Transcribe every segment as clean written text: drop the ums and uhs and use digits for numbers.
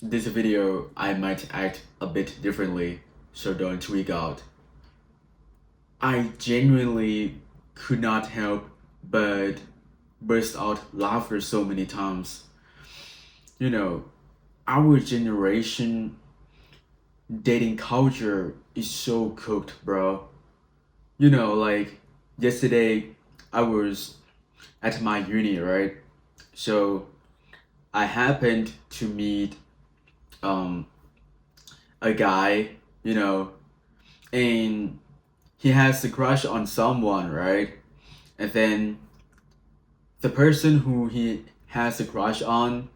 this video I might act a bit differently, so don't tweak out. I genuinely could not help but burst out laughter so many times. You know, our generation dating culture is so cooked, bro. Like yesterday I was at my uni, right? So I happened to meet um a guy, you know, and he has a crush on someone, right? And then the person who he has a crush on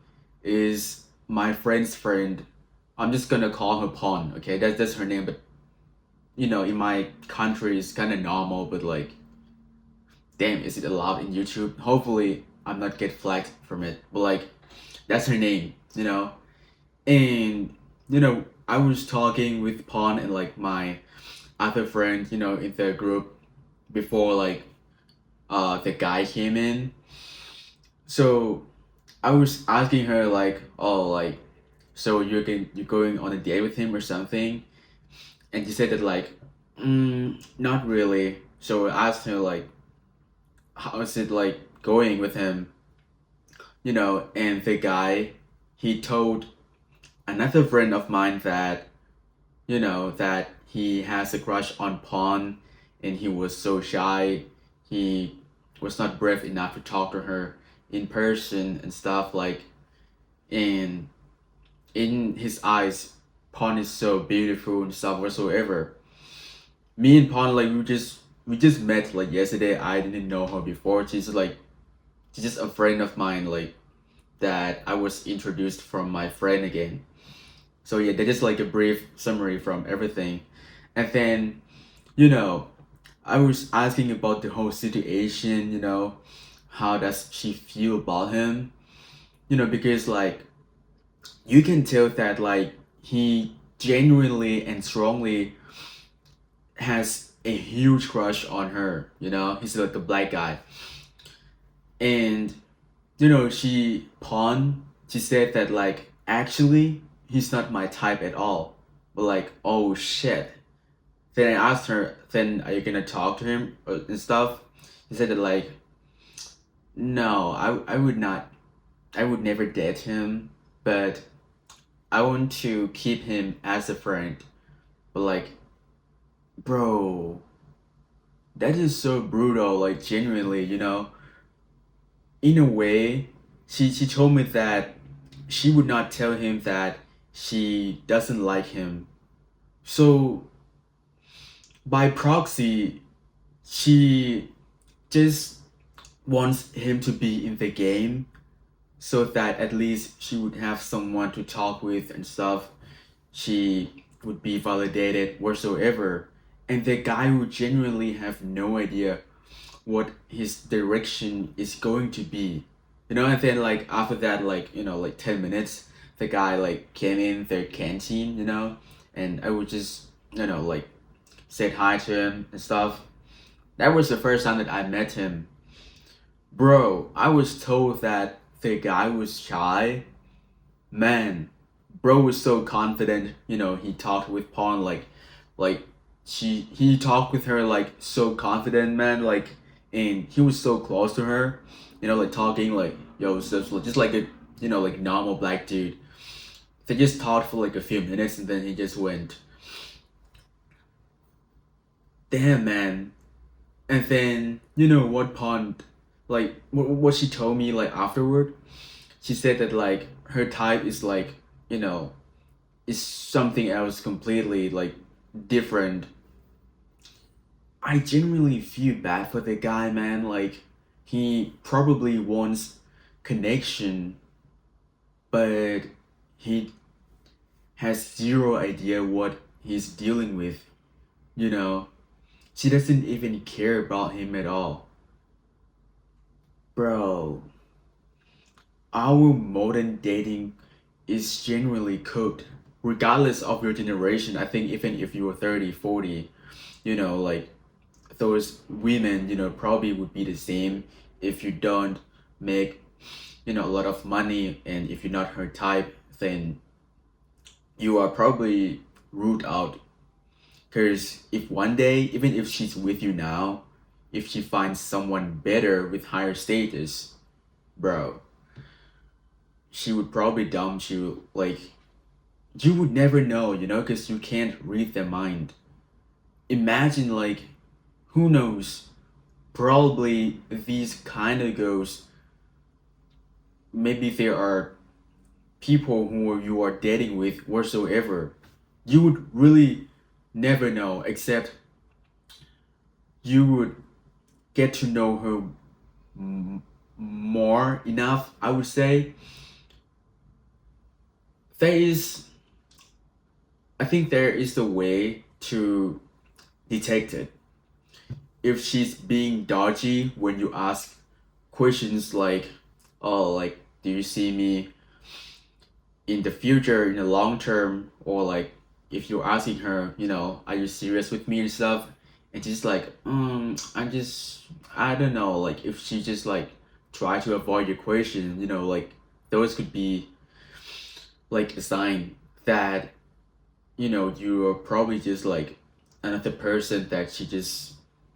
is my friend's friend. I'm just gonna call her Pawn, okay? That's her name, but in my country it's kind of normal, but like, damn, is it allowed in YouTube? Hopefully, I'm not get flagged from it. But like, that's her name. And I was talking with Pawn and like my other friend, in the group before like the guy came in. So I was asking her like, oh, like, so you're going on a date with him or something, and she said that like, not really. So I asked her like, how is it like going with him? And the guy, he told another friend of mine that that he has a crush on Pawn, and he was so shy. He was not brave enough to talk to her in person and stuff like. And in his eyes, Pawn is so beautiful and stuff whatsoever. Me and Pawn, like, we just met like yesterday. I didn't know her before. She's just a friend of mine, like, that I was introduced from my friend again. So yeah, that is like a brief summary from everything. And then, you know, I was asking about the whole situation, how does she feel about him? Because like you can tell that like he genuinely and strongly has a huge crush on her, he's like a black guy. And she said that like actually he's not my type at all. But like, oh shit. Then I asked her, then are you gonna talk to him and stuff? He said that like, no, I would not, I would never date him, but I want to keep him as a friend. But like, bro, that is so brutal. Like genuinely, in a way, she told me that she would not tell him that she doesn't like him. So by proxy, she just wants him to be in the game so that at least she would have someone to talk with and stuff. She would be validated whatsoever. And the guy would genuinely have no idea what his direction is going to be. And then like after that, like, like 10 minutes, the guy like came in their canteen, and I would just, like said hi to him and stuff. That was the first time that I met him. Bro, I was told that the guy was shy. Man, bro was so confident. He talked with Pawn like he talked with her like so confident, man. Like, and he was so close to her. Like talking like, yo, so just like a like normal black dude. They just talked for like a few minutes and then he just went. Damn, man. And then what Pawn, like what she told me like afterward. She said that like her type is like, you know is something else completely like different. I genuinely feel bad for the guy, man. Like he probably wants connection, but he has zero idea what he's dealing with. You know, she doesn't even care about him at all. Bro, our modern dating is genuinely cooked. Regardless of your generation, I think even if you were 30, 40, like those women, probably would be the same if you don't make, a lot of money, and if you're not her type, then you are probably ruled out. Because if one day, even if she's with you now, if she finds someone better with higher status, bro, she would probably dump you. Like, you would never know, because you can't read their mind. Imagine, like, who knows? Probably these kind of girls, maybe there are people who you are dating with whatsoever. You would really never know, except you would get to know her more enough, I would say. There is, I think there is a way to detect it. If she's being dodgy when you ask questions like, oh, like, do you see me in the future, in the long term, or like, if you're asking her, are you serious with me and stuff, and she's like, I don't know, like, if she just like try to avoid your question, like, those could be like a sign that you are probably just like another person that she just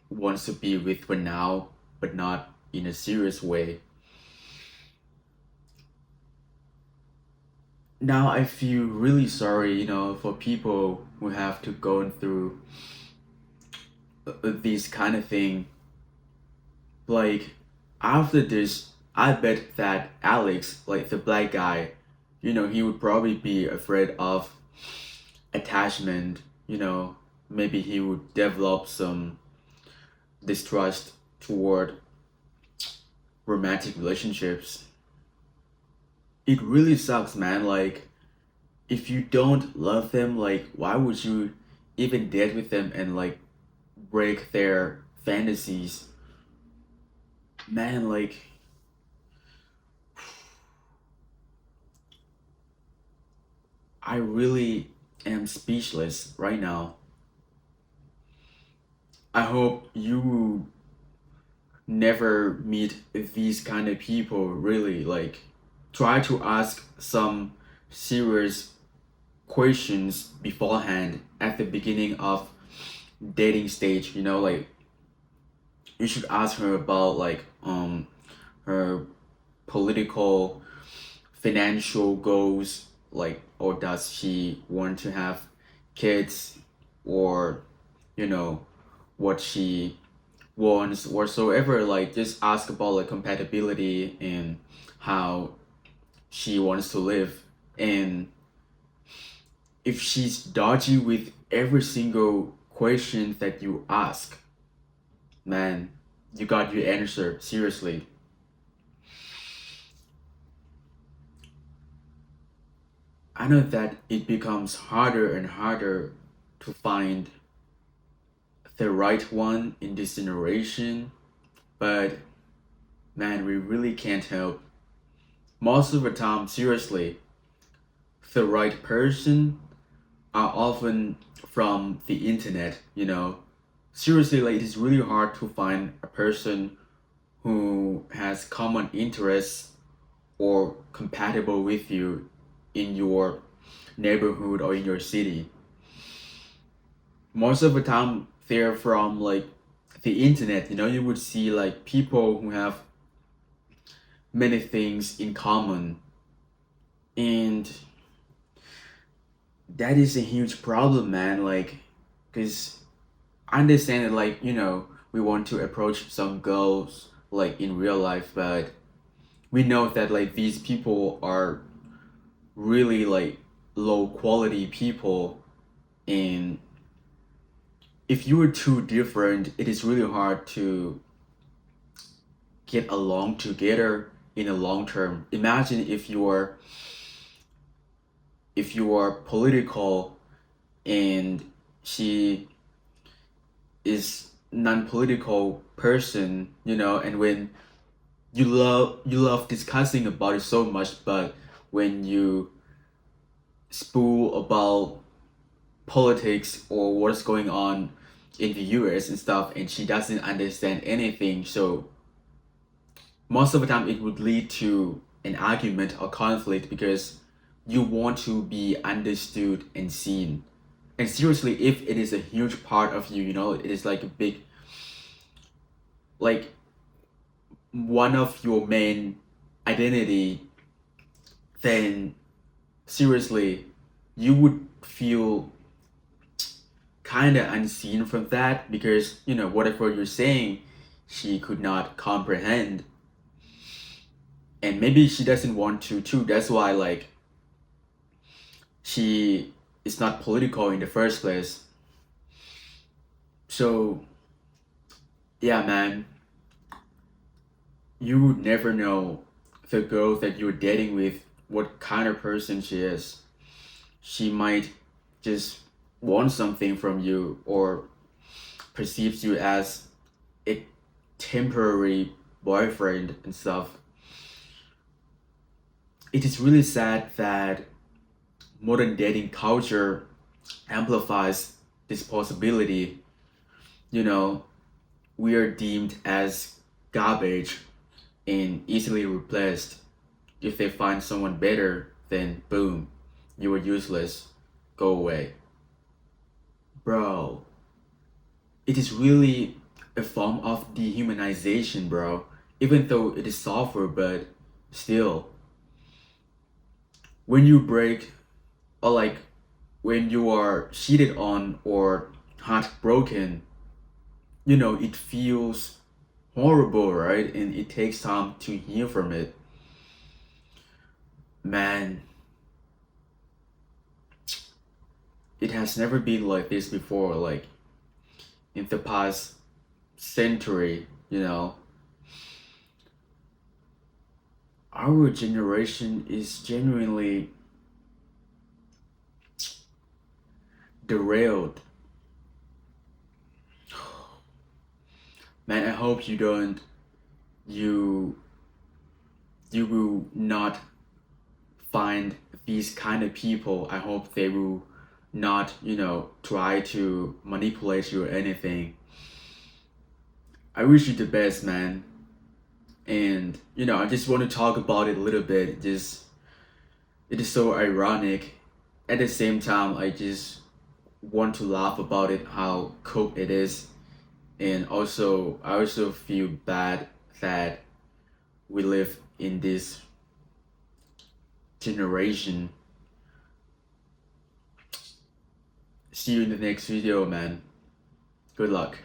wants to be with for now, but not in a serious way. Now I feel really sorry, for people who have to go through these kind of thing. Like, after this, I bet that Alex, like the black guy, he would probably be afraid of attachment. Maybe he would develop some distrust toward romantic relationships. It really sucks, man. Like, if you don't love them, like, why would you even date with them and like break their fantasies? Man, like, I really am speechless right now. I hope you never meet these kind of people, really. Like, try to ask some serious questions beforehand at the beginning of dating stage, like, you should ask her about like her political financial goals, like, or does she want to have kids, or you know what she wants whatsoever. Like, just ask about like compatibility and how she wants to live. And if she's dodgy with every single question that you ask, man, you got your answer, seriously. I know that it becomes harder and harder to find the right one in this generation, but man, we really can't help. Most of the time, seriously, the right person are often from the internet. Seriously, like, it is really hard to find a person who has common interests or compatible with you in your neighborhood or in your city. Most of the time, they're from like the internet. You would see like people who have many things in common, and that is a huge problem, man. Like, because I understand that, like, we want to approach some girls like in real life, but we know that like these people are really like low quality people, and if you are too different, it is really hard to get along together in a long term. Imagine if you are political and she is non-political person, and when you love discussing about it so much, but when you spool about politics or what's going on in the US and stuff, and she doesn't understand anything, so most of the time it would lead to an argument or conflict because you want to be understood and seen. And seriously, if it is a huge part of you, it is like a big, like one of your main identity, then seriously, you would feel kind of unseen from that because, whatever you're saying, she could not comprehend. And maybe she doesn't want to too. That's why, like, she is not political in the first place. So, yeah, man, you would never know the girl that you're dating with, what kind of person she is. She might just want something from you or perceives you as a temporary boyfriend and stuff. It is really sad that modern dating culture amplifies this possibility. You know, we are deemed as garbage and easily replaced. If they find someone better, then boom, you are useless. Go away. Bro, it is really a form of dehumanization, bro. Even though it is software, but still, when you break, or like when you are cheated on or heartbroken, it feels horrible, right? And it takes time to heal from it. Man, it has never been like this before, like in the past century. Our generation is genuinely derailed. Man, I hope you you will not find these kind of people. I hope they will not, try to manipulate you or anything. I wish you the best, man. And I just want to talk about it a little bit. Just it is so ironic. At the same time, I just want to laugh about it, how cool it is. And also, I also feel bad that we live in this generation. See you in the next video, man. Good luck.